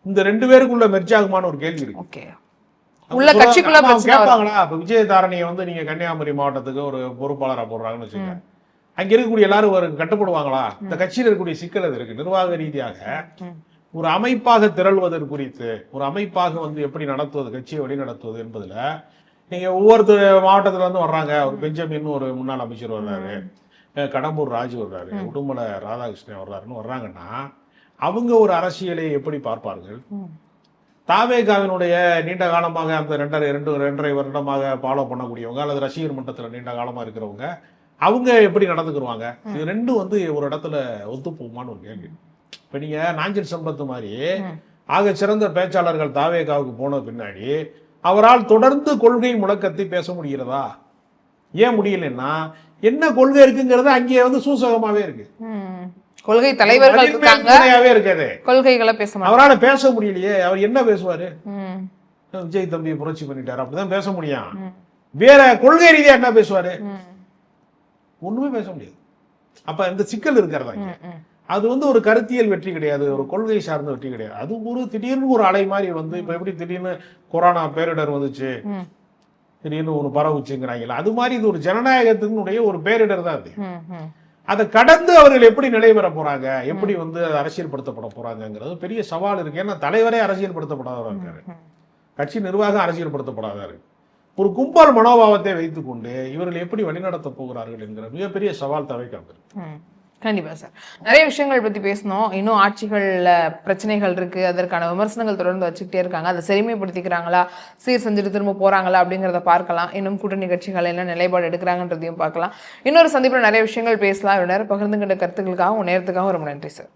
இந்த 2 பேருக்குள்ள மெர்ஜாகுமான ஒரு கேள்வி இருக்கு. கேட்பாங்களா? இப்ப விஜயதாரணியை வந்து நீங்க கன்னியாகுமரி மாவட்டத்துக்கு ஒரு பொறுப்பாளராக போடுறாங்கன்னு வச்சுக்கோங்க, அங்க இருக்கக்கூடிய எல்லாரும் ஒரு கட்டுப்படுவாங்களா? இந்த கட்சியில் இருக்கக்கூடிய சிக்கல் அது இருக்கு. நிர்வாக ரீதியாக ஒரு அமைப்பாக திரள்வதற்கு குறித்து, ஒரு அமைப்பாக வந்து எப்படி நடத்துவது, கட்சியை வழி நடத்துவது என்பதுல நீங்க ஒவ்வொருத்தர் மாவட்டத்துல இருந்து வர்றாங்க. ஒரு பெஞ்சமின் ஒரு முன்னாள் அமைச்சர் வர்றாரு, கடம்பூர் ராஜு வர்றாரு, உடுமலை ராதாகிருஷ்ணன் வர்றாருன்னு வர்றாங்கன்னா அவங்க ஒரு அரசியலை எப்படி பார்ப்பார்கள்? தாவேகாவினுடைய நீண்ட காலமாக அந்த 2.5 வருடமாக ஃபாலோ பண்ணக்கூடியவங்க அல்லது ரசிகர் மன்றத்துல நீண்ட காலமா இருக்கிறவங்க அவங்க எப்படி நடந்துக்குருவாங்க? இது ரெண்டும் வந்து ஒரு இடத்துல ஒத்து போகுமான்னு ஒரு கேள்வி. இப்ப நீங்க நாஞ்சில் சம்பத் மாதிரி ஆக சிறந்த பேச்சாளர்கள் தாவேகாவுக்கு போன பின்னாடி அவரால் தொடர்ந்து கொள்கை முழக்கத்தை பேச முடிகிறதா? ஏன் முடியலன்னா என்ன கொள்கை இருக்குங்கிறது அங்கே வந்து சூசகமாவே இருக்கு. கொள்கை தலைவர்கள் இருக்காது, கொள்கைகளை பேச அவரால் பேச முடியலையே. அவர் என்ன பேசுவாரு? விஜய் தம்பியை புரட்சி பண்ணிட்டாரு, அப்படிதான் பேச முடியும். வேற கொள்கை ரீதியா என்ன பேசுவாரு? ஒண்ணுமே பேச முடியாது. அப்ப இந்த சிக்கல் இருக்கிறதா? அது வந்து ஒரு கருத்தியல் வெற்றி கிடையாது, ஒரு கொள்கை சார்ந்த வெற்றி கிடையாது. அது ஒரு திடீர்னு ஒரு அலை மாதிரி வந்து இப்ப எப்படி திடீர்னு கொரோனா பேரிடர் வந்துச்சு, திடீர்னு ஒரு பரவுச்சுங்கிறாங்களா, அது மாதிரி இது ஒரு ஜனநாயகத்தினுடைய ஒரு பேரிடர் தான் அது. அதை கடந்து அவர்கள் எப்படி நிலை பெற போறாங்க, எப்படி வந்து அரசியல்படுத்தப்பட போறாங்கிறது பெரிய சவால் இருக்கு. ஏன்னா தலைவரே அரசியல்படுத்தப்படாதவராக இருக்காரு, கட்சி நிர்வாகம் அரசியல்படுத்தப்படாதா இருக்கு. ஒரு கும்பல் மனோபாவத்தை வைத்துக் கொண்டு இவர்கள் எப்படி வழிநடத்த போகிறார்கள் என்கிற மிகப்பெரிய சவால் தவிர்க்க. கண்டிப்பா சார், நிறைய விஷயங்கள் பத்தி பேசணும். இன்னும் ஆட்சிகள்ல பிரச்சனைகள் இருக்கு, அதற்கான விமர்சனங்கள் தொடர்ந்து வச்சுக்கிட்டே இருக்காங்க. அதை செழுமைப்படுத்திக்கிறாங்களா, சீர் செஞ்சுட்டு திரும்ப போறாங்களா அப்படிங்கிறத பார்க்கலாம். இன்னும் கூட்டணி கட்சிகள் என்ன நிலைப்பாடு எடுக்கிறாங்கன்றதையும் பார்க்கலாம். இன்னொரு சந்திப்பில் நிறைய விஷயங்கள் பேசலாம். இவ்வளவு நேரம் பகிர்ந்துகிட்ட கருத்துக்களுக்காகவும் நேரத்துக்காகவும் ரொம்ப நன்றி சார்.